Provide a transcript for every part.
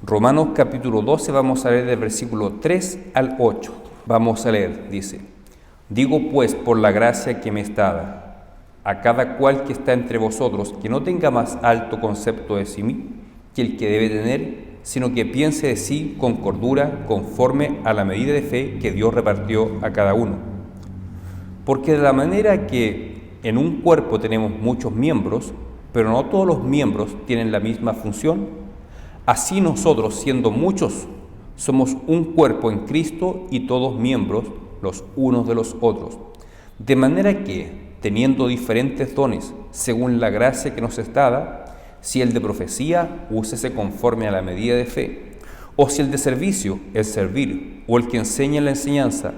Romanos capítulo 12, vamos a leer del versículo 3 al 8. Vamos a leer, dice: Digo pues, por la gracia que me es dada, a cada cual que está entre vosotros, que no tenga más alto concepto de sí que el que debe tener, sino que piense de sí con cordura, conforme a la medida de fe que Dios repartió a cada uno. Porque de la manera que en un cuerpo tenemos muchos miembros, pero no todos los miembros tienen la misma función, así nosotros, siendo muchos, somos un cuerpo en Cristo y todos miembros los unos de los otros. De manera que, teniendo diferentes dones, según la gracia que nos es dada, si el de profecía, úsese conforme a la medida de fe, o si el de servicio, el servir, o el que enseña en la enseñanza,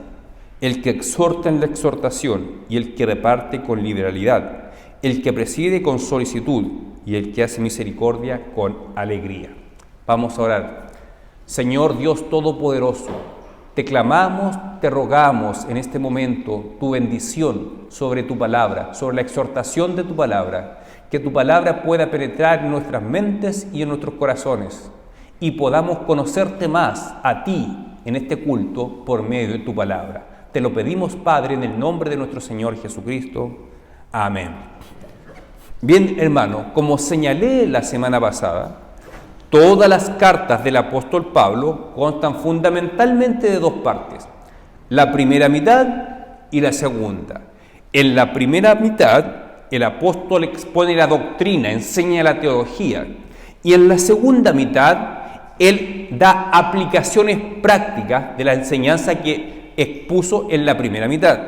el que exhorta en la exhortación, y el que reparte con liberalidad, el que preside con solicitud, y el que hace misericordia con alegría. Vamos a orar. Señor Dios Todopoderoso, te clamamos, te rogamos en este momento tu bendición sobre tu palabra, sobre la exhortación de tu palabra, que tu palabra pueda penetrar en nuestras mentes y en nuestros corazones, y podamos conocerte más a ti en este culto por medio de tu palabra. Te lo pedimos, Padre, en el nombre de nuestro Señor Jesucristo. Amén. Bien, hermano, como señalé la semana pasada, todas las cartas del apóstol Pablo constan fundamentalmente de dos partes: la primera mitad y la segunda. En la primera mitad, el apóstol expone la doctrina, enseña la teología, y en la segunda mitad, él da aplicaciones prácticas de la enseñanza que expuso en la primera mitad.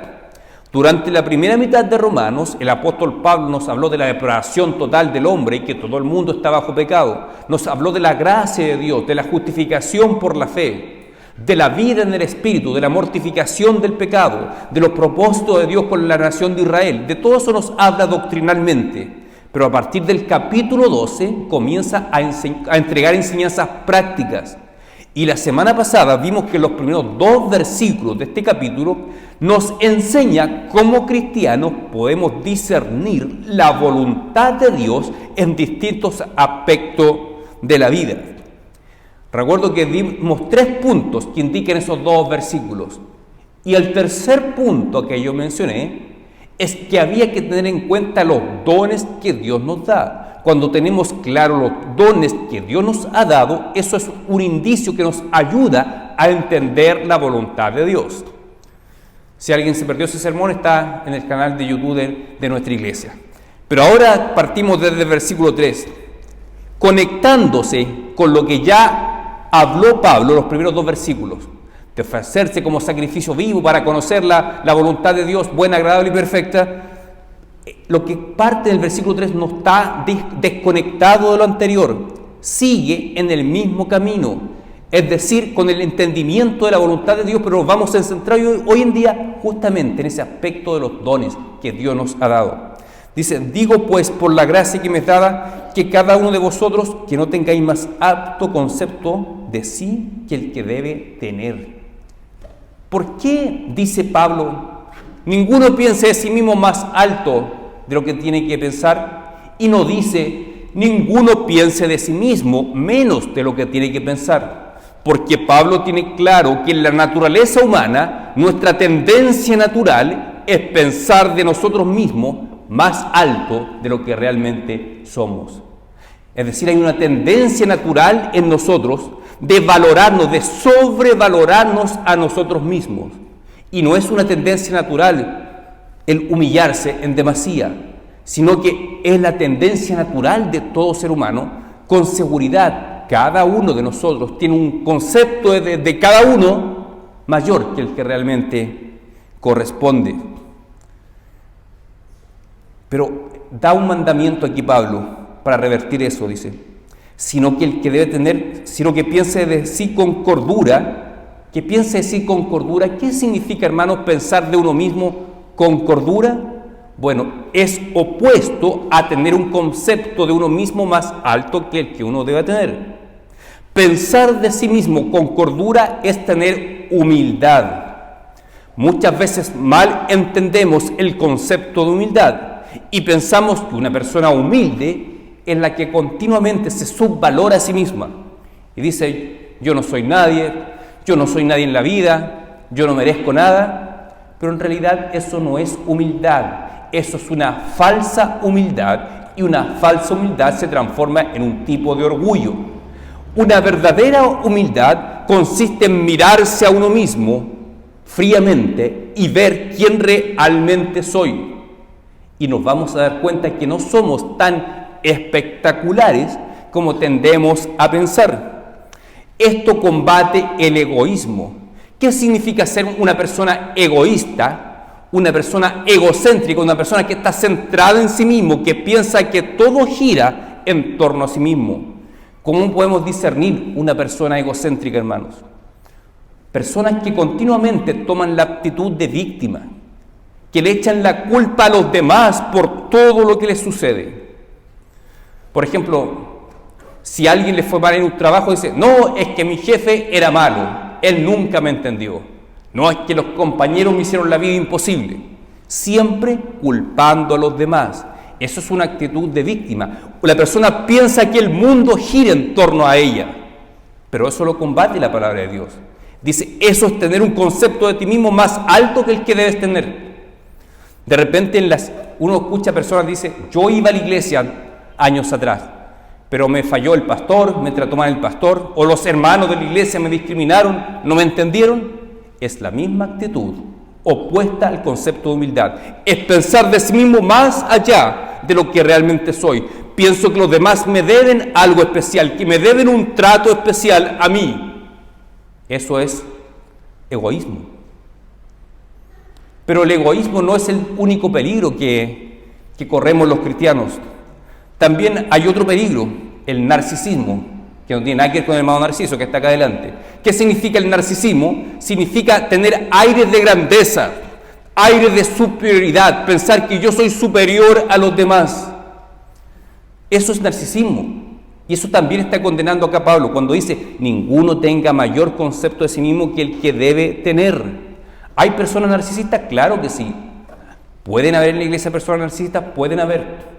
Durante la primera mitad de Romanos, el apóstol Pablo nos habló de la depravación total del hombre y que todo el mundo está bajo pecado. Nos habló de la gracia de Dios, de la justificación por la fe, de la vida en el Espíritu, de la mortificación del pecado, de los propósitos de Dios con la nación de Israel. De todo eso nos habla doctrinalmente. Pero a partir del capítulo 12 comienza a entregar enseñanzas prácticas. Y la semana pasada vimos que los primeros 2 versículos de este capítulo nos enseña cómo cristianos podemos discernir la voluntad de Dios en distintos aspectos de la vida. Recuerdo que vimos 3 puntos que indican esos 2 versículos. Y el tercer punto que yo mencioné es que había que tener en cuenta los dones que Dios nos da. Cuando tenemos claro los dones que Dios nos ha dado, eso es un indicio que nos ayuda a entender la voluntad de Dios. Si alguien se perdió ese sermón, está en el canal de YouTube de nuestra iglesia. Pero ahora partimos desde el versículo 3, conectándose con lo que ya habló Pablo, los primeros 2 versículos, de ofrecerse como sacrificio vivo para conocer la voluntad de Dios, buena, agradable y perfecta. Lo que parte del versículo 3 no está desconectado de lo anterior, sigue en el mismo camino, es decir, con el entendimiento de la voluntad de Dios, pero nos vamos a centrar hoy en día justamente en ese aspecto de los dones que Dios nos ha dado. Dice: digo pues, por la gracia que me es dada, que cada uno de vosotros que no tengáis más apto concepto de sí que el que debe tener. ¿Por qué, dice Pablo, ninguno piense de sí mismo más alto de lo que tiene que pensar? Y no dice, ninguno piense de sí mismo menos de lo que tiene que pensar. Porque Pablo tiene claro que en la naturaleza humana, nuestra tendencia natural es pensar de nosotros mismos más alto de lo que realmente somos. Es decir, hay una tendencia natural en nosotros de valorarnos, de sobrevalorarnos a nosotros mismos. Y no es una tendencia natural el humillarse en demasía, sino que es la tendencia natural de todo ser humano. Con seguridad, cada uno de nosotros tiene un concepto de cada uno mayor que el que realmente corresponde. Pero da un mandamiento aquí Pablo para revertir eso, dice: sino que el que debe tener, sino que piense de sí con cordura. Que piense de sí con cordura. ¿Qué significa, hermanos, pensar de uno mismo con cordura? Bueno, es opuesto a tener un concepto de uno mismo más alto que el que uno debe tener. Pensar de sí mismo con cordura es tener humildad. Muchas veces mal entendemos el concepto de humildad y pensamos que una persona humilde es la que continuamente se subvalora a sí misma. y dice, yo no soy nadie en la vida, yo no merezco nada, pero en realidad eso no es humildad, eso es una falsa humildad, y una falsa humildad se transforma en un tipo de orgullo. Una verdadera humildad consiste en mirarse a uno mismo fríamente y ver quién realmente soy. Y nos vamos a dar cuenta que no somos tan espectaculares como tendemos a pensar. Esto combate el egoísmo. ¿Qué significa ser una persona egoísta? Una persona egocéntrica, una persona que está centrada en sí mismo, que piensa que todo gira en torno a sí mismo. ¿Cómo podemos discernir una persona egocéntrica, hermanos? Personas que continuamente toman la actitud de víctima, que le echan la culpa a los demás por todo lo que les sucede. Por ejemplo, si a alguien le fue mal en un trabajo, dice, no, es que mi jefe era malo, él nunca me entendió. No, es que los compañeros me hicieron la vida imposible. Siempre culpando a los demás. Eso es una actitud de víctima. La persona piensa que el mundo gira en torno a ella, pero eso lo combate la palabra de Dios. Dice, eso es tener un concepto de ti mismo más alto que el que debes tener. De repente uno escucha a personas que dicen, yo iba a la iglesia años atrás, pero me falló el pastor, me trató mal el pastor, o los hermanos de la iglesia me discriminaron, no me entendieron. Es la misma actitud opuesta al concepto de humildad. Es pensar de sí mismo más allá de lo que realmente soy. Pienso que los demás me deben algo especial, que me deben un trato especial a mí. Eso es egoísmo. Pero el egoísmo no es el único peligro que corremos los cristianos. También hay otro peligro, el narcisismo, que no tiene nada que ver con el hermano Narciso, que está acá adelante. ¿Qué significa el narcisismo? Significa tener aires de grandeza, aires de superioridad, pensar que yo soy superior a los demás. Eso es narcisismo. Y eso también está condenando acá Pablo, cuando dice, ninguno tenga mayor concepto de sí mismo que el que debe tener. ¿Hay personas narcisistas? Claro que sí. ¿Pueden haber en la iglesia personas narcisistas? Pueden haber.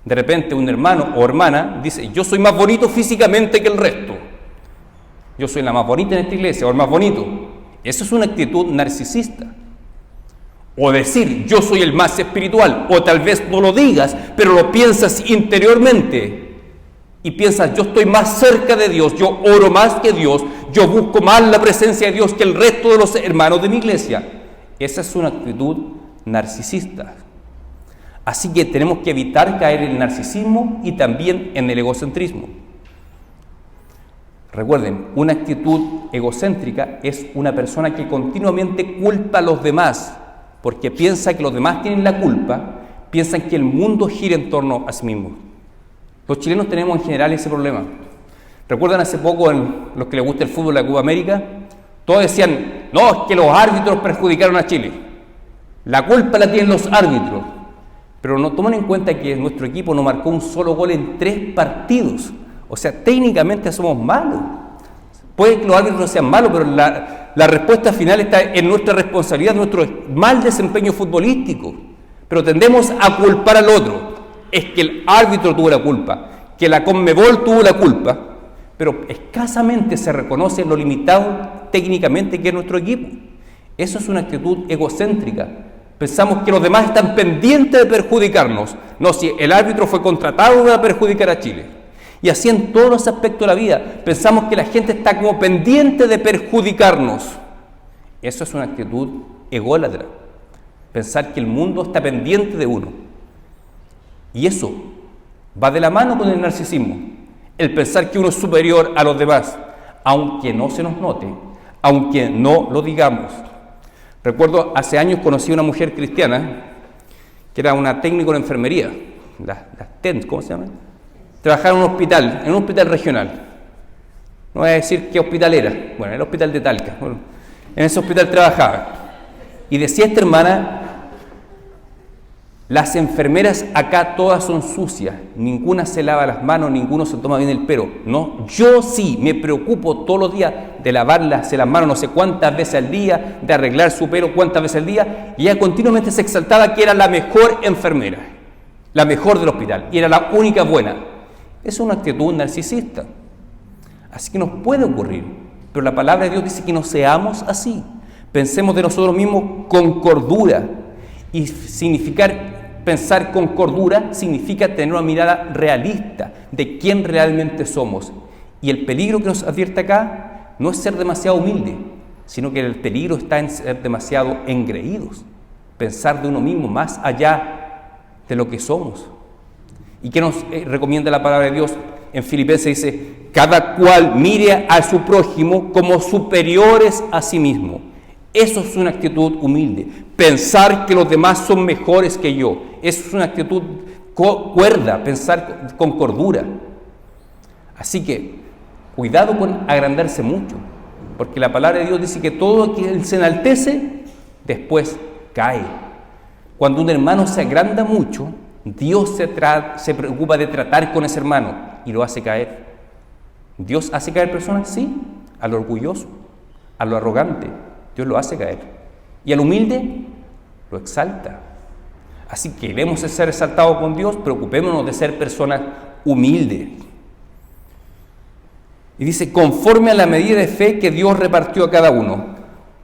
De repente un hermano o hermana dice, yo soy más bonito físicamente que el resto. Yo soy la más bonita en esta iglesia, o el más bonito. Eso es una actitud narcisista. O decir, yo soy el más espiritual, o tal vez no lo digas, pero lo piensas interiormente. Y piensas, yo estoy más cerca de Dios, yo oro más que Dios, yo busco más la presencia de Dios que el resto de los hermanos de mi iglesia. Esa es una actitud narcisista. Así que tenemos que evitar caer en el narcisismo y también en el egocentrismo. Recuerden, una actitud egocéntrica es una persona que continuamente culpa a los demás, porque piensa que los demás tienen la culpa, piensan que el mundo gira en torno a sí mismo. Los chilenos tenemos en general ese problema. ¿Recuerdan hace poco en los que les gusta el fútbol, la Copa América? Todos decían, no, es que los árbitros perjudicaron a Chile. La culpa la tienen los árbitros. Pero no toman en cuenta que nuestro equipo no marcó un solo gol en 3 partidos. O sea, técnicamente somos malos. Puede que los árbitros sean malos, pero la respuesta final está en nuestra responsabilidad, nuestro mal desempeño futbolístico. Pero tendemos a culpar al otro. Es que el árbitro tuvo la culpa, que la Conmebol tuvo la culpa, pero escasamente se reconoce lo limitado técnicamente que es nuestro equipo. Eso es una actitud egocéntrica. Pensamos que los demás están pendientes de perjudicarnos. No, si el árbitro fue contratado para perjudicar a Chile. Y así en todos los aspectos de la vida. Pensamos que la gente está como pendiente de perjudicarnos. Eso es una actitud ególatra. Pensar que el mundo está pendiente de uno. Y eso va de la mano con el narcisismo. El pensar que uno es superior a los demás, aunque no se nos note, aunque no lo digamos. Recuerdo, hace años conocí a una mujer cristiana que era una técnico en enfermería, las TENS, ¿cómo se llama? Trabajaba en un hospital regional. No voy a decir qué hospital era, bueno, el hospital de Talca. Bueno, en ese hospital trabajaba. Y decía esta hermana, las enfermeras acá todas son sucias, ninguna se lava las manos, ninguno se toma bien el pelo. No, yo sí me preocupo todos los días de lavarse las manos no sé cuántas veces al día, de arreglar su pelo cuántas veces al día, y ella continuamente se exaltaba que era la mejor enfermera, la mejor del hospital, y era la única buena. Es una actitud narcisista. Así que nos puede ocurrir, pero la palabra de Dios dice que no seamos así. Pensemos de nosotros mismos con cordura. Y pensar con cordura significa tener una mirada realista de quién realmente somos. Y el peligro que nos advierte acá no es ser demasiado humilde, sino que el peligro está en ser demasiado engreídos, pensar de uno mismo más allá de lo que somos. ¿Y qué nos recomienda la palabra de Dios? En Filipenses dice, cada cual mire a su prójimo como superiores a sí mismo. Eso es una actitud humilde. Pensar que los demás son mejores que yo. Eso es una actitud cuerda, pensar con cordura. Así que, cuidado con agrandarse mucho, porque la palabra de Dios dice que todo quien se enaltece, después cae. Cuando un hermano se agranda mucho, Dios se preocupa de tratar con ese hermano y lo hace caer. ¿Dios hace caer personas? Sí, al orgulloso, a lo arrogante. Dios lo hace caer. Y al humilde lo exalta. Así que queremos ser exaltados con Dios, preocupémonos de ser personas humildes. Y dice, conforme a la medida de fe que Dios repartió a cada uno.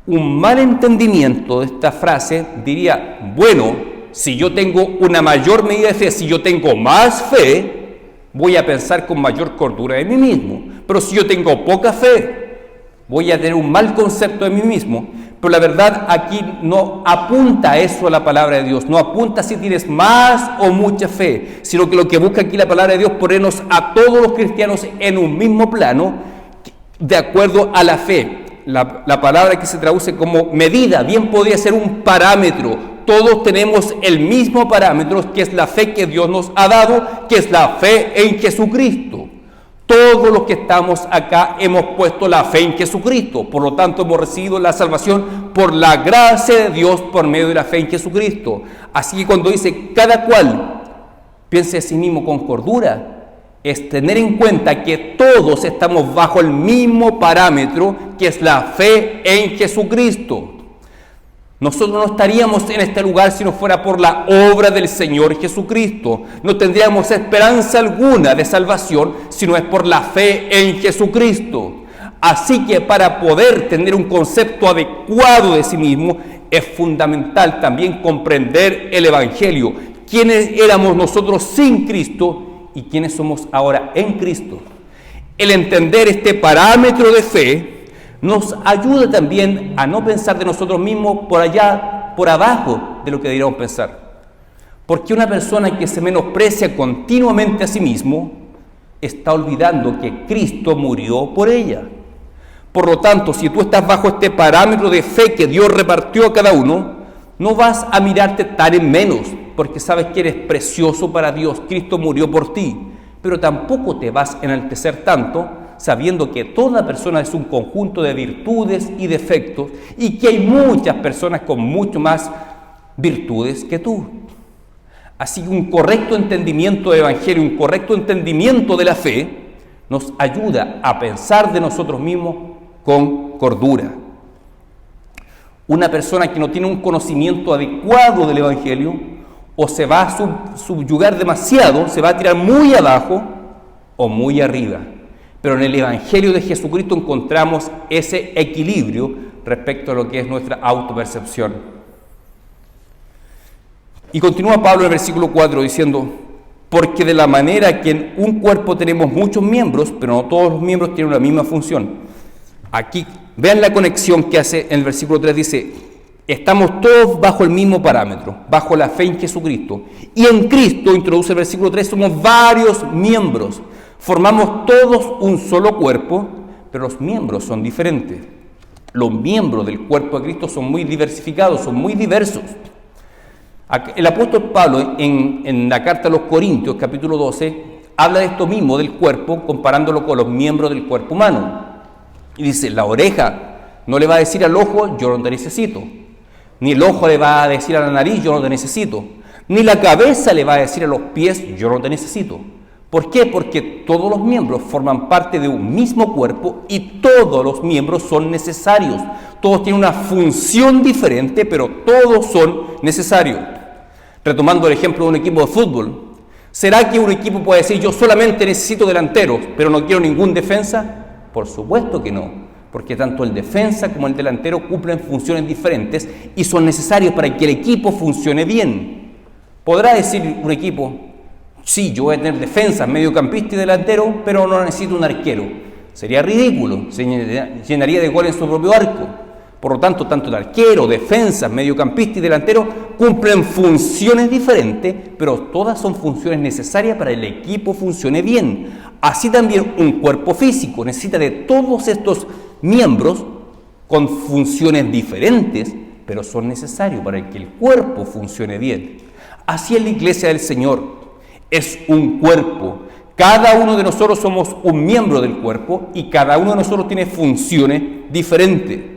Un mal entendimiento de esta frase diría, bueno, si yo tengo una mayor medida de fe, si yo tengo más fe, voy a pensar con mayor cordura de mí mismo. Pero si yo tengo poca fe, voy a tener un mal concepto de mí mismo. Pero la verdad aquí no apunta a eso a la palabra de Dios, no apunta si tienes más o mucha fe, sino que lo que busca aquí la palabra de Dios es ponernos a todos los cristianos en un mismo plano, de acuerdo a la fe. La palabra que se traduce como medida, bien podría ser un parámetro. Todos tenemos el mismo parámetro, que es la fe que Dios nos ha dado, que es la fe en Jesucristo. Todos los que estamos acá hemos puesto la fe en Jesucristo, por lo tanto hemos recibido la salvación por la gracia de Dios por medio de la fe en Jesucristo. Así que cuando dice cada cual piense a sí mismo con cordura, es tener en cuenta que todos estamos bajo el mismo parámetro, que es la fe en Jesucristo. Nosotros no estaríamos en este lugar si no fuera por la obra del Señor Jesucristo. No tendríamos esperanza alguna de salvación si no es por la fe en Jesucristo. Así que para poder tener un concepto adecuado de sí mismo, es fundamental también comprender el Evangelio. ¿Quiénes éramos nosotros sin Cristo y quiénes somos ahora en Cristo? El entender este parámetro de fe nos ayuda también a no pensar de nosotros mismos por allá, por abajo de lo que deberíamos pensar. Porque una persona que se menosprecia continuamente a sí mismo está olvidando que Cristo murió por ella. Por lo tanto, si tú estás bajo este parámetro de fe que Dios repartió a cada uno, no vas a mirarte tan en menos, porque sabes que eres precioso para Dios. Cristo murió por ti, pero tampoco te vas a enaltecer tanto, sabiendo que toda persona es un conjunto de virtudes y defectos y que hay muchas personas con mucho más virtudes que tú. Así que un correcto entendimiento del Evangelio, un correcto entendimiento de la fe, nos ayuda a pensar de nosotros mismos con cordura. Una persona que no tiene un conocimiento adecuado del Evangelio, o se va a subyugar demasiado, se va a tirar muy abajo o muy arriba. Pero en el Evangelio de Jesucristo encontramos ese equilibrio respecto a lo que es nuestra autopercepción. Y continúa Pablo en el versículo 4 diciendo, porque de la manera que en un cuerpo tenemos muchos miembros, pero no todos los miembros tienen la misma función. Aquí, vean la conexión que hace en el versículo 3, dice, estamos todos bajo el mismo parámetro, bajo la fe en Jesucristo. Y en Cristo, introduce el versículo 3, somos varios miembros. Formamos todos un solo cuerpo, pero los miembros son diferentes. Los miembros del cuerpo de Cristo son muy diversificados, son muy diversos. El apóstol Pablo en la carta a los Corintios, capítulo 12, habla de esto mismo del cuerpo, comparándolo con los miembros del cuerpo humano. Y dice, la oreja no le va a decir al ojo, yo no te necesito. Ni el ojo le va a decir a la nariz, yo no te necesito. Ni la cabeza le va a decir a los pies, yo no te necesito. ¿Por qué? Porque todos los miembros forman parte de un mismo cuerpo y todos los miembros son necesarios. Todos tienen una función diferente, pero todos son necesarios. Retomando el ejemplo de un equipo de fútbol, ¿será que un equipo puede decir yo solamente necesito delanteros, pero no quiero ningún defensa? Por supuesto que no, porque tanto el defensa como el delantero cumplen funciones diferentes y son necesarios para que el equipo funcione bien. Podrá decir un equipo: sí, yo voy a tener defensa, mediocampista y delantero, pero no necesito un arquero. Sería ridículo, se llenaría de gol en su propio arco. Por lo tanto, tanto el arquero, defensa, mediocampista y delantero cumplen funciones diferentes, pero todas son funciones necesarias para que el equipo funcione bien. Así también un cuerpo físico necesita de todos estos miembros con funciones diferentes, pero son necesarios para que el cuerpo funcione bien. Así es la iglesia del Señor, es un cuerpo. Cada uno de nosotros somos un miembro del cuerpo y cada uno de nosotros tiene funciones diferentes.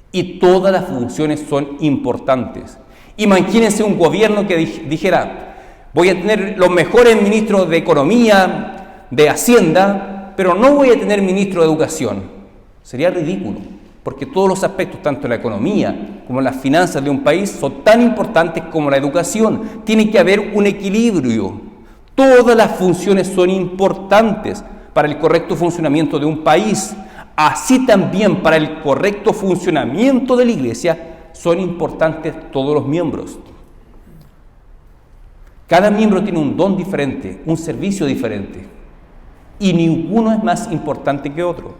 Y todas las funciones son importantes. Imagínense un gobierno que dijera: voy a tener los mejores ministros de Economía, de Hacienda, pero no voy a tener ministro de Educación. Sería ridículo, porque todos los aspectos, tanto la economía como las finanzas de un país, son tan importantes como la educación. Tiene que haber un equilibrio. Todas las funciones son importantes para el correcto funcionamiento de un país. Así también para el correcto funcionamiento de la iglesia son importantes todos los miembros. Cada miembro tiene un don diferente, un servicio diferente, y ninguno es más importante que otro.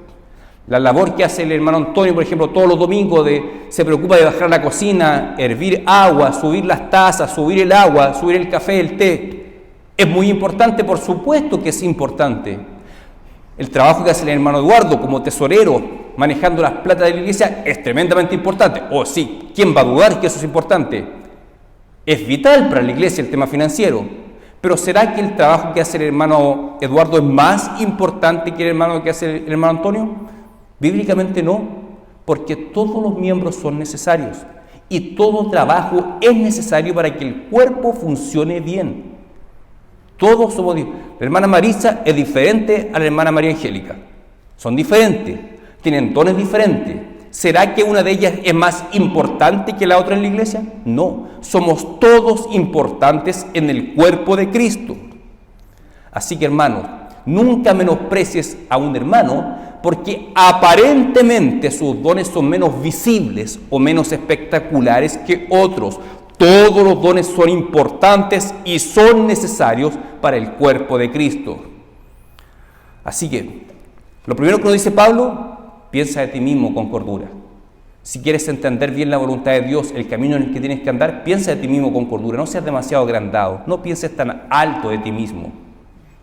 La labor que hace el hermano Antonio, por ejemplo, todos los domingos se preocupa de bajar la cocina, hervir agua, subir las tazas, subir el agua, subir el café, el té. ¿Es muy importante? Por supuesto que es importante. El trabajo que hace el hermano Eduardo como tesorero, manejando las plata de la iglesia, es tremendamente importante. Oh, sí, ¿quién va a dudar que eso es importante? Es vital para la iglesia el tema financiero. Pero ¿será que el trabajo que hace el hermano Eduardo es más importante que el hermano que hace el hermano Antonio? Bíblicamente no, porque todos los miembros son necesarios y todo trabajo es necesario para que el cuerpo funcione bien. Todos somos diferentes. La hermana Marisa es diferente a la hermana María Angélica. Son diferentes, tienen dones diferentes. ¿Será que una de ellas es más importante que la otra en la iglesia? No, somos todos importantes en el cuerpo de Cristo. Así que, hermanos, nunca menosprecies a un hermano porque aparentemente sus dones son menos visibles o menos espectaculares que otros. Todos los dones son importantes y son necesarios para el cuerpo de Cristo. Así que, lo primero que nos dice Pablo: piensa de ti mismo con cordura. Si quieres entender bien la voluntad de Dios, el camino en el que tienes que andar, piensa de ti mismo con cordura. No seas demasiado agrandado, no pienses tan alto de ti mismo.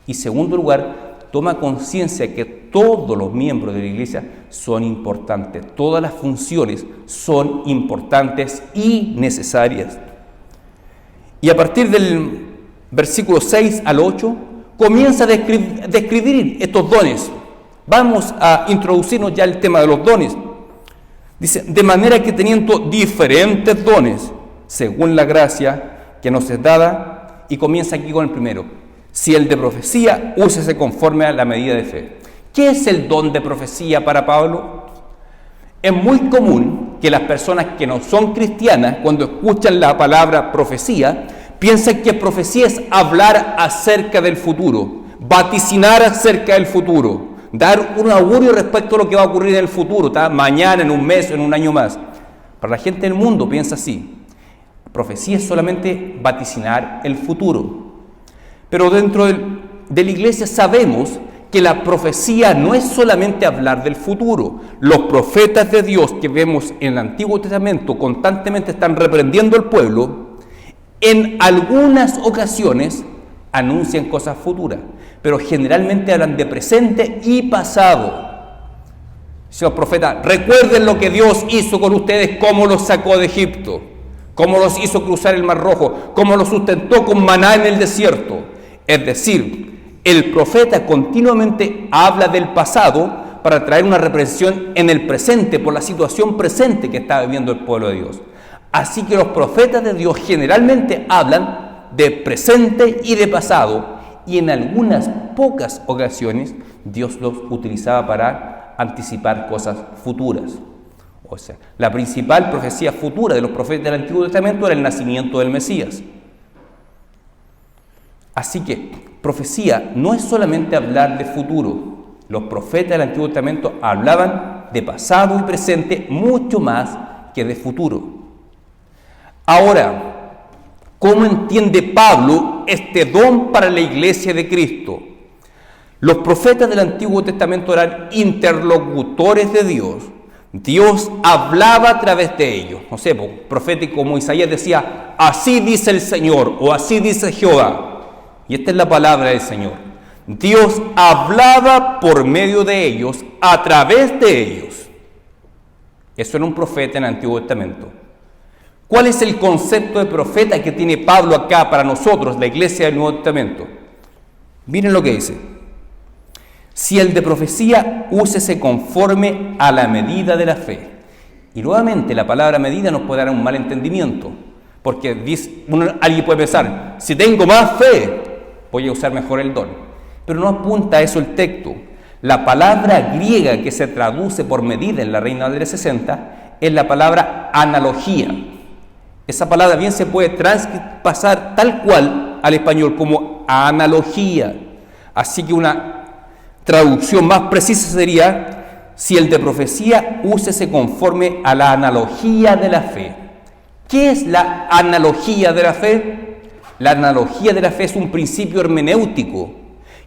Y segundo lugar, toma conciencia que todos los miembros de la iglesia son importantes. Todas las funciones son importantes y necesarias. Y a partir del versículo 6 al 8, comienza a describir estos dones. Vamos a introducirnos ya al tema de los dones. Dice: de manera que teniendo diferentes dones, según la gracia que nos es dada, y comienza aquí con el primero. Si el de profecía, úsese conforme a la medida de fe. ¿Qué es el don de profecía para Pablo? Es muy común que las personas que no son cristianas, cuando escuchan la palabra profecía, piensan que profecía es hablar acerca del futuro, vaticinar acerca del futuro, dar un augurio respecto a lo que va a ocurrir en el futuro, mañana, en un mes, en un año más. Para la gente del mundo piensa así. Profecía es solamente vaticinar el futuro. Pero dentro de la iglesia sabemos que la profecía no es solamente hablar del futuro. Los profetas de Dios que vemos en el Antiguo Testamento constantemente están reprendiendo al pueblo. En algunas ocasiones anuncian cosas futuras, pero generalmente hablan de presente y pasado. Dice los profetas: recuerden lo que Dios hizo con ustedes, cómo los sacó de Egipto, cómo los hizo cruzar el Mar Rojo, cómo los sustentó con maná en el desierto. Es decir, el profeta continuamente habla del pasado para traer una reprensión en el presente por la situación presente que está viviendo el pueblo de Dios. Así que los profetas de Dios generalmente hablan de presente y de pasado, y en algunas pocas ocasiones Dios los utilizaba para anticipar cosas futuras. O sea, la principal profecía futura de los profetas del Antiguo Testamento era el nacimiento del Mesías. Así que profecía no es solamente hablar de futuro, Los profetas del Antiguo Testamento hablaban de pasado y presente mucho más que de futuro. Ahora, ¿cómo entiende Pablo este don para la iglesia de Cristo? Los profetas del Antiguo Testamento eran interlocutores de Dios. Dios hablaba a través de ellos. No sé, profeta como Isaías decía, así dice el Señor, o así dice Jehová. Y esta es la palabra del Señor. Dios hablaba por medio de ellos, a través de ellos. Eso era un profeta en el Antiguo Testamento. ¿Cuál es el concepto de profeta que tiene Pablo acá para nosotros, la iglesia del Nuevo Testamento? Miren lo que dice. Si el de profecía, úsese conforme a la medida de la fe. Y nuevamente la palabra medida nos puede dar un mal entendimiento, porque alguien puede pensar, si tengo más fe, voy a usar mejor el don. Pero no apunta a eso el texto. La palabra griega que se traduce por medida en la Reina Valera 60 es la palabra analogía. Esa palabra bien se puede traspasar tal cual al español como analogía. Así que una traducción más precisa sería, si el de profecía, úsese conforme a la analogía de la fe. ¿Qué es la analogía de la fe? La analogía de la fe es un principio hermenéutico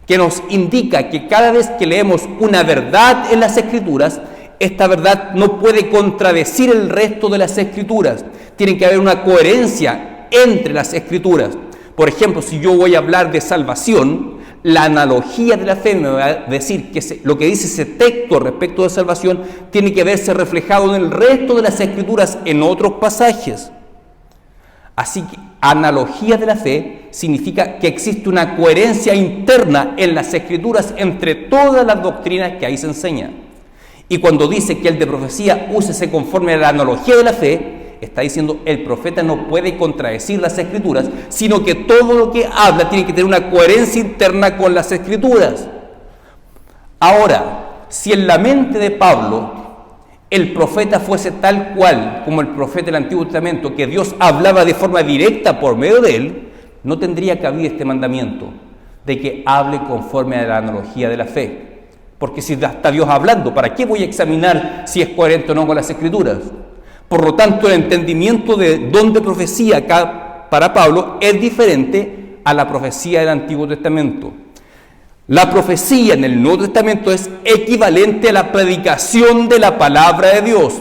que nos indica que cada vez que leemos una verdad en las Escrituras, esta verdad no puede contradecir el resto de las Escrituras. Tiene que haber una coherencia entre las Escrituras. Por ejemplo, si yo voy a hablar de salvación, la analogía de la fe me va a decir que lo que dice ese texto respecto de salvación tiene que verse reflejado en el resto de las Escrituras en otros pasajes. Así que analogía de la fe significa que existe una coherencia interna en las Escrituras entre todas las doctrinas que ahí se enseñan. Y cuando dice que el de profecía úsese conforme a la analogía de la fe, está diciendo el profeta no puede contradecir las Escrituras, sino que todo lo que habla tiene que tener una coherencia interna con las Escrituras. Ahora, si en la mente de Pablo el profeta fuese tal cual como el profeta del Antiguo Testamento, que Dios hablaba de forma directa por medio de él, no tendría cabida este mandamiento de que hable conforme a la analogía de la fe. Porque si está Dios hablando, ¿para qué voy a examinar si es coherente o no con las Escrituras? Por lo tanto, el entendimiento de don de profecía acá para Pablo es diferente a la profecía del Antiguo Testamento. La profecía en el Nuevo Testamento es equivalente a la predicación de la palabra de Dios.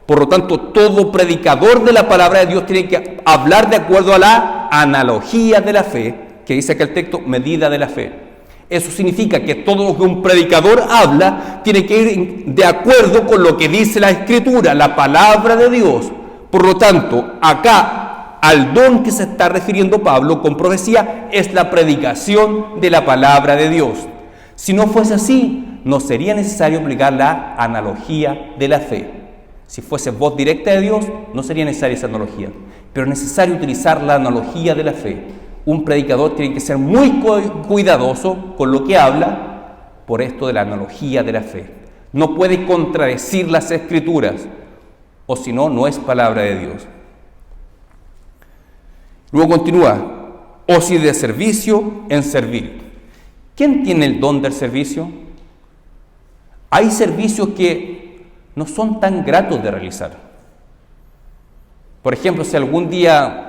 Por lo tanto, todo predicador de la palabra de Dios tiene que hablar de acuerdo a la analogía de la fe, que dice acá el texto, medida de la fe. Eso significa que todo lo que un predicador habla tiene que ir de acuerdo con lo que dice la Escritura, la palabra de Dios. Por lo tanto, acá al don que se está refiriendo Pablo con profecía es la predicación de la palabra de Dios. Si no fuese así, no sería necesario aplicar la analogía de la fe. Si fuese voz directa de Dios, no sería necesaria esa analogía, pero es necesario utilizar la analogía de la fe. Un predicador tiene que ser muy cuidadoso con lo que habla por esto de la analogía de la fe. No puede contradecir las Escrituras, o si no, no es palabra de Dios. Luego continúa, o si de servicio, en servir. ¿Quién tiene el don del servicio? Hay servicios que no son tan gratos de realizar. Por ejemplo, si algún día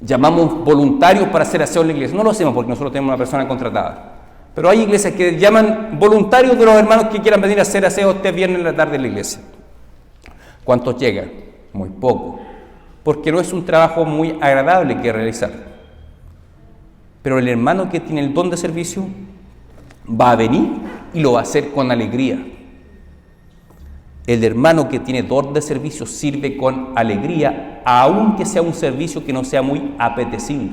llamamos voluntarios para hacer aseo en la iglesia, no lo hacemos porque nosotros tenemos una persona contratada, pero hay iglesias que llaman voluntarios de los hermanos que quieran venir a hacer aseo este viernes en la tarde en la iglesia. ¿Cuántos llegan? Muy poco, porque no es un trabajo muy agradable que realizar. Pero el hermano que tiene el don de servicio va a venir y lo va a hacer con alegría. El hermano que tiene don de servicio sirve con alegría, aunque sea un servicio que no sea muy apetecible.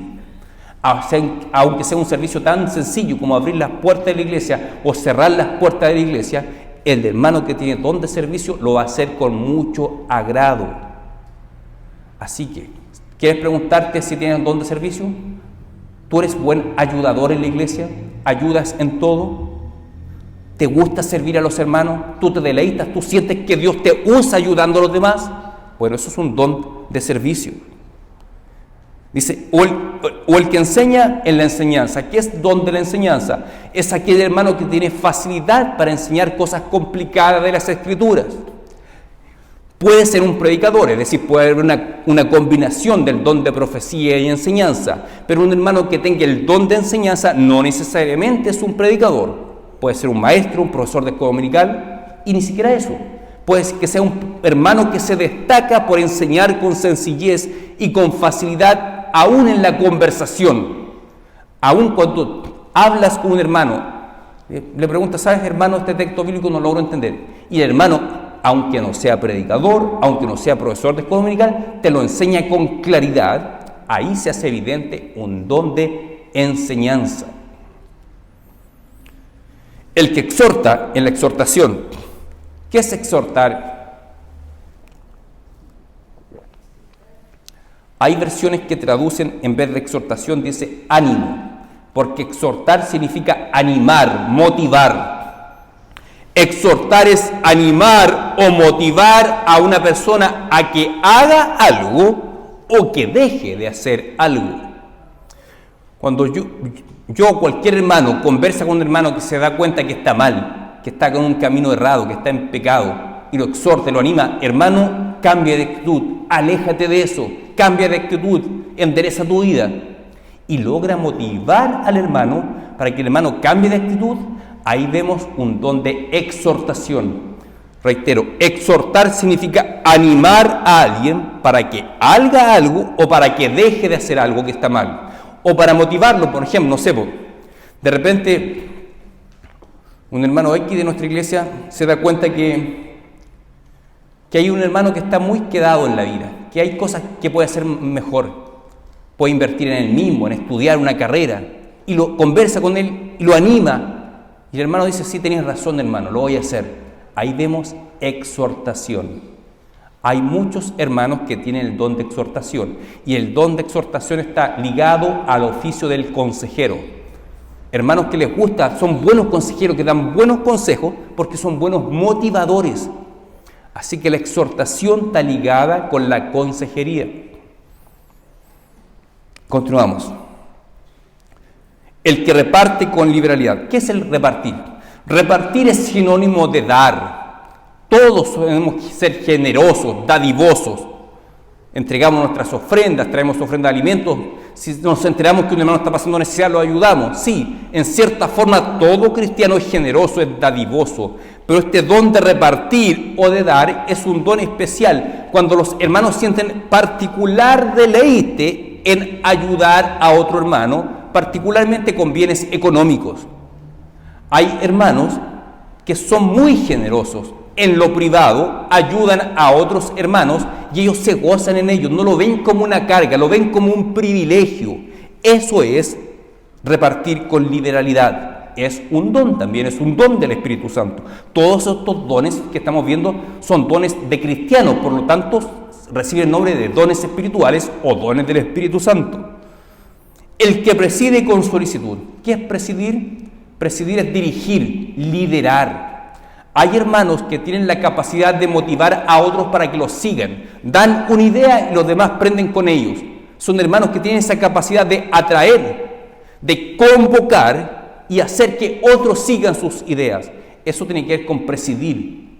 Aunque sea un servicio tan sencillo como abrir las puertas de la iglesia o cerrar las puertas de la iglesia, el hermano que tiene don de servicio lo va a hacer con mucho agrado. Así que, ¿quieres preguntarte si tienes don de servicio? ¿Tú eres buen ayudador en la iglesia? ¿Ayudas en todo? ¿Te gusta servir a los hermanos? ¿Tú te deleitas? ¿Tú sientes que Dios te usa ayudando a los demás? Bueno, eso es un don de servicio. Dice, o el que enseña en la enseñanza. ¿Qué es don de la enseñanza? Es aquel hermano que tiene facilidad para enseñar cosas complicadas de las Escrituras. Puede ser un predicador, es decir, puede haber una combinación del don de profecía y enseñanza, pero un hermano que tenga el don de enseñanza no necesariamente es un predicador. Puede ser un maestro, un profesor de escuela dominical, y ni siquiera eso. Puede ser que sea un hermano que se destaca por enseñar con sencillez y con facilidad, aún en la conversación. Aún cuando hablas con un hermano, le preguntas, ¿sabes, hermano, este texto bíblico no logro entender? Y el hermano, aunque no sea predicador, aunque no sea profesor de escuela dominical, te lo enseña con claridad. Ahí se hace evidente un don de enseñanza. El que exhorta en la exhortación. ¿Qué es exhortar? Hay versiones que traducen, en vez de exhortación, dice ánimo, porque exhortar significa animar, motivar. Exhortar es animar o motivar a una persona a que haga algo o que deje de hacer algo. Cuando yo o cualquier hermano conversa con un hermano que se da cuenta que está mal, que está con un camino errado, que está en pecado, y lo exhorta, lo anima, hermano, cambia de actitud, aléjate de eso, cambia de actitud, endereza tu vida, y logra motivar al hermano para que el hermano cambie de actitud. Ahí vemos un don de exhortación. Reitero, exhortar significa animar a alguien para que haga algo o para que deje de hacer algo que está mal, o para motivarlo. Por ejemplo, no sé, de repente un hermano X de nuestra iglesia se da cuenta que hay un hermano que está muy quedado en la vida, que hay cosas que puede hacer mejor, puede invertir en él mismo, en estudiar una carrera, y lo conversa con él y lo anima, y el hermano dice, sí, tenías razón, hermano, lo voy a hacer. Ahí vemos exhortación. Hay muchos hermanos que tienen el don de exhortación, y el don de exhortación está ligado al oficio del consejero. Hermanos que les gusta, son buenos consejeros, que dan buenos consejos porque son buenos motivadores. Así que la exhortación está ligada con la consejería. Continuamos. El que reparte con liberalidad. ¿Qué es el repartir? Repartir es sinónimo de dar. Todos tenemos que ser generosos, dadivosos. Entregamos nuestras ofrendas, traemos ofrendas de alimentos. Si nos enteramos que un hermano está pasando necesidad, lo ayudamos. Sí, en cierta forma todo cristiano es generoso, es dadivoso. Pero este don de repartir o de dar es un don especial cuando los hermanos sienten particular deleite en ayudar a otro hermano, particularmente con bienes económicos. Hay hermanos que son muy generosos. En lo privado ayudan a otros hermanos y ellos se gozan en ello, no lo ven como una carga, lo ven como un privilegio. Eso es repartir con liberalidad. Es un don, también es un don del Espíritu Santo. Todos estos dones que estamos viendo son dones de cristianos, por lo tanto reciben el nombre de dones espirituales o dones del Espíritu Santo. El que preside con solicitud. ¿Qué es presidir? Presidir es dirigir, liderar. Hay hermanos que tienen la capacidad de motivar a otros para que los sigan. Dan una idea y los demás prenden con ellos. Son hermanos que tienen esa capacidad de atraer, de convocar y hacer que otros sigan sus ideas. Eso tiene que ver con presidir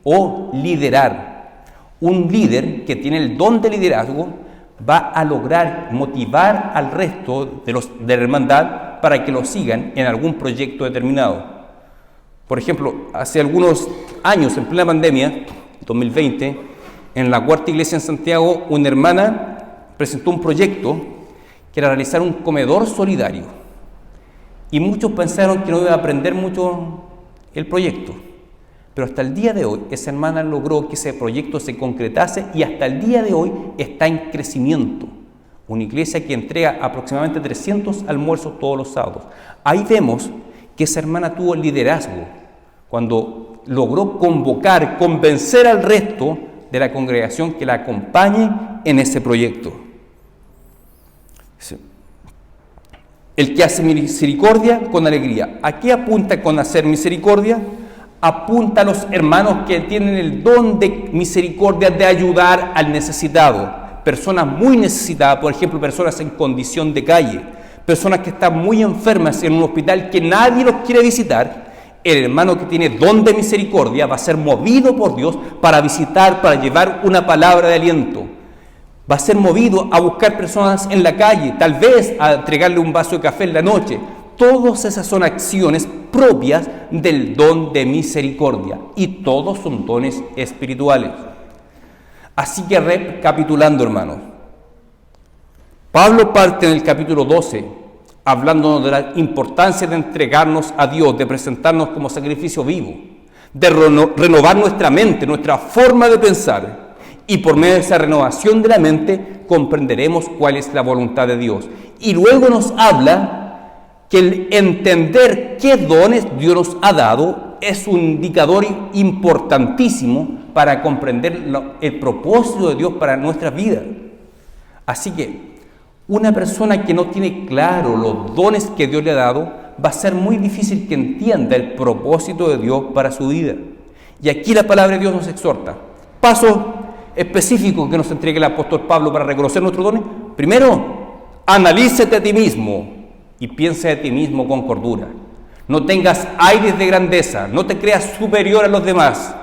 o liderar. Un líder que tiene el don de liderazgo va a lograr motivar al resto de la hermandad para que lo sigan en algún proyecto determinado. Por ejemplo, hace algunos años, en plena pandemia, 2020, en la Cuarta Iglesia en Santiago, una hermana presentó un proyecto que era realizar un comedor solidario. Y muchos pensaron que no iba a aprender mucho el proyecto. Pero hasta el día de hoy, esa hermana logró que ese proyecto se concretase y hasta el día de hoy está en crecimiento. Una iglesia que entrega aproximadamente 300 almuerzos todos los sábados. Ahí vemos que esa hermana tuvo el liderazgo cuando logró convocar, convencer al resto de la congregación que la acompañe en ese proyecto. El que hace misericordia con alegría. ¿A qué apunta con hacer misericordia? Apunta a los hermanos que tienen el don de misericordia de ayudar al necesitado, personas muy necesitadas, por ejemplo, personas en condición de calle, personas que están muy enfermas en un hospital que nadie los quiere visitar, el hermano que tiene don de misericordia va a ser movido por Dios para visitar, para llevar una palabra de aliento. Va a ser movido a buscar personas en la calle, tal vez a entregarle un vaso de café en la noche. Todas esas son acciones propias del don de misericordia y todos son dones espirituales. Así que recapitulando, hermanos, Pablo parte en el capítulo 12 hablándonos de la importancia de entregarnos a Dios, de presentarnos como sacrificio vivo, de renovar nuestra mente, nuestra forma de pensar, y por medio de esa renovación de la mente comprenderemos cuál es la voluntad de Dios. Y luego nos habla que el entender qué dones Dios nos ha dado es un indicador importantísimo para comprender el propósito de Dios para nuestras vidas. Así que una persona que no tiene claro los dones que Dios le ha dado, va a ser muy difícil que entienda el propósito de Dios para su vida. Y aquí la palabra de Dios nos exhorta. Paso específico que nos entrega el apóstol Pablo para reconocer nuestros dones. Primero, analízate a ti mismo y piensa de ti mismo con cordura. No tengas aires de grandeza, no te creas superior a los demás.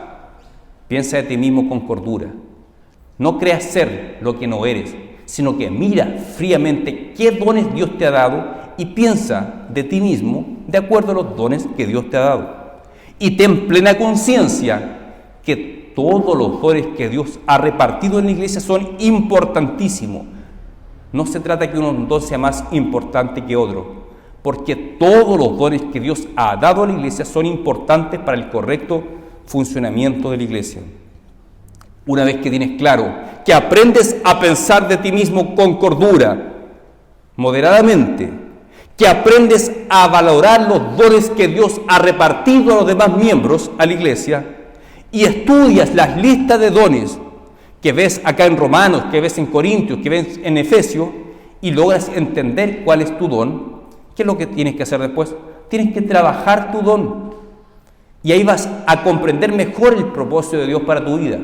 Piensa de ti mismo con cordura. No creas ser lo que no eres, sino que mira fríamente qué dones Dios te ha dado y piensa de ti mismo de acuerdo a los dones que Dios te ha dado. Y ten plena conciencia que todos los dones que Dios ha repartido en la iglesia son importantísimos. No se trata que un don sea más importante que otro, porque todos los dones que Dios ha dado a la iglesia son importantes para el correcto funcionamiento de la iglesia. Una vez que tienes claro que aprendes a pensar de ti mismo con cordura, moderadamente, que aprendes a valorar los dones que Dios ha repartido a los demás miembros a la iglesia y estudias las listas de dones que ves acá en Romanos, que ves en Corintios, que ves en Efesios y logras entender cuál es tu don, ¿qué es lo que tienes que hacer después? Tienes que trabajar tu don y ahí vas a comprender mejor el propósito de Dios para tu vida.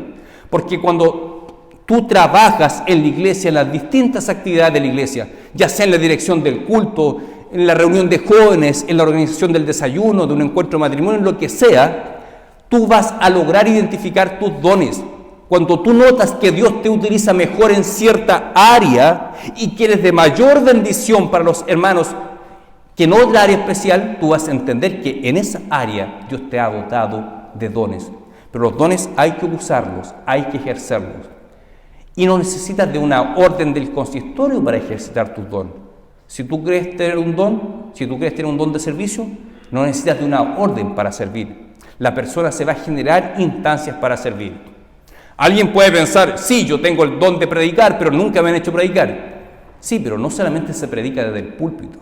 Porque cuando tú trabajas en la iglesia, en las distintas actividades de la iglesia, ya sea en la dirección del culto, en la reunión de jóvenes, en la organización del desayuno, de un encuentro de matrimonio, en lo que sea, tú vas a lograr identificar tus dones. Cuando tú notas que Dios te utiliza mejor en cierta área y que eres de mayor bendición para los hermanos que en otra área especial, tú vas a entender que en esa área Dios te ha dotado de dones. Pero los dones hay que usarlos, hay que ejercerlos. Y no necesitas de una orden del consistorio para ejercitar tus dones. Si tú crees tener un don, si tú crees tener un don de servicio, no necesitas de una orden para servir. La persona se va a generar instancias para servir. Alguien puede pensar, sí, yo tengo el don de predicar, pero nunca me han hecho predicar. Sí, pero no solamente se predica desde el púlpito.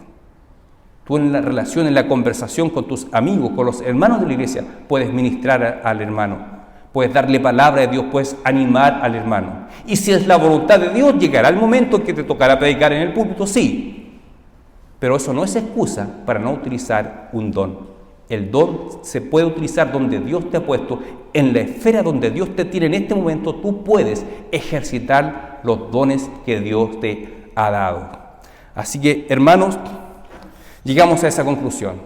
Tú en la relación, en la conversación con tus amigos, con los hermanos de la iglesia, puedes ministrar al hermano, puedes darle palabra de Dios, puedes animar al hermano. Y si es la voluntad de Dios, llegará el momento en que te tocará predicar en el púlpito, sí. Pero eso no es excusa para no utilizar un don. El don se puede utilizar donde Dios te ha puesto, en la esfera donde Dios te tiene en este momento, tú puedes ejercitar los dones que Dios te ha dado. Así que, hermanos, llegamos a esa conclusión.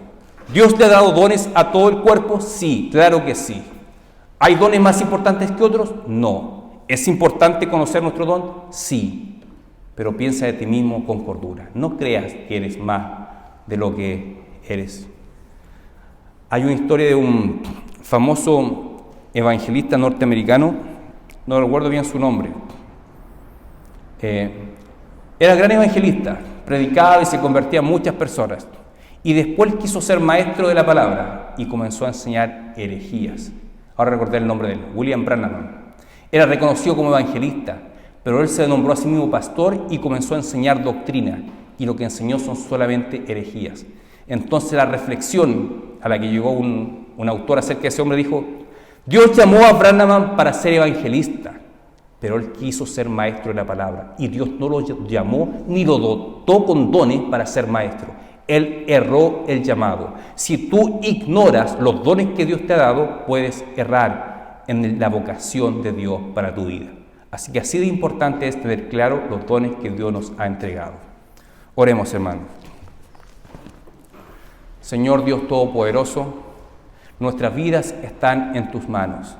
¿Dios te ha dado dones a todo el cuerpo? Sí, claro que sí. ¿Hay dones más importantes que otros? No. ¿Es importante conocer nuestro don? Sí. Pero piensa de ti mismo con cordura. No creas que eres más de lo que eres. Hay una historia de un famoso evangelista norteamericano, no recuerdo bien su nombre. Era gran evangelista, predicaba y se convertía a muchas personas. Y después quiso ser maestro de la palabra y comenzó a enseñar herejías. Ahora recordé el nombre de él, William Branham. Era reconocido como evangelista, pero él se nombró a sí mismo pastor y comenzó a enseñar doctrina. Y lo que enseñó son solamente herejías. Entonces la reflexión a la que llegó un autor acerca de ese hombre dijo: Dios llamó a Branham para ser evangelista, pero él quiso ser maestro de la palabra y Dios no lo llamó ni lo dotó con dones para ser maestro. Él erró el llamado. Si tú ignoras los dones que Dios te ha dado, puedes errar en la vocación de Dios para tu vida. Así que así de importante es tener claro los dones que Dios nos ha entregado. Oremos, hermanos. Señor Dios Todopoderoso, nuestras vidas están en tus manos.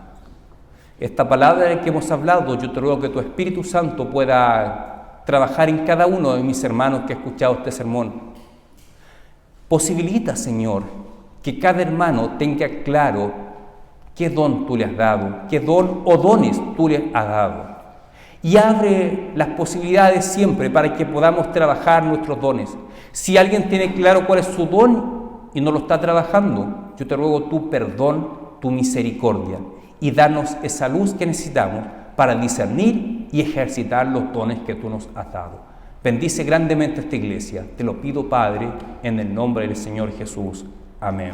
Esta palabra de la que hemos hablado, yo te ruego que tu Espíritu Santo pueda trabajar en cada uno de mis hermanos que ha escuchado este sermón. Posibilita, Señor, que cada hermano tenga claro qué don tú le has dado, qué don o dones tú le has dado. Y abre las posibilidades siempre para que podamos trabajar nuestros dones. Si alguien tiene claro cuál es su don y no lo está trabajando, yo te ruego tu perdón, tu misericordia, y danos esa luz que necesitamos para discernir y ejercitar los dones que tú nos has dado. Bendice grandemente esta iglesia. Te lo pido, Padre, en el nombre del Señor Jesús. Amén.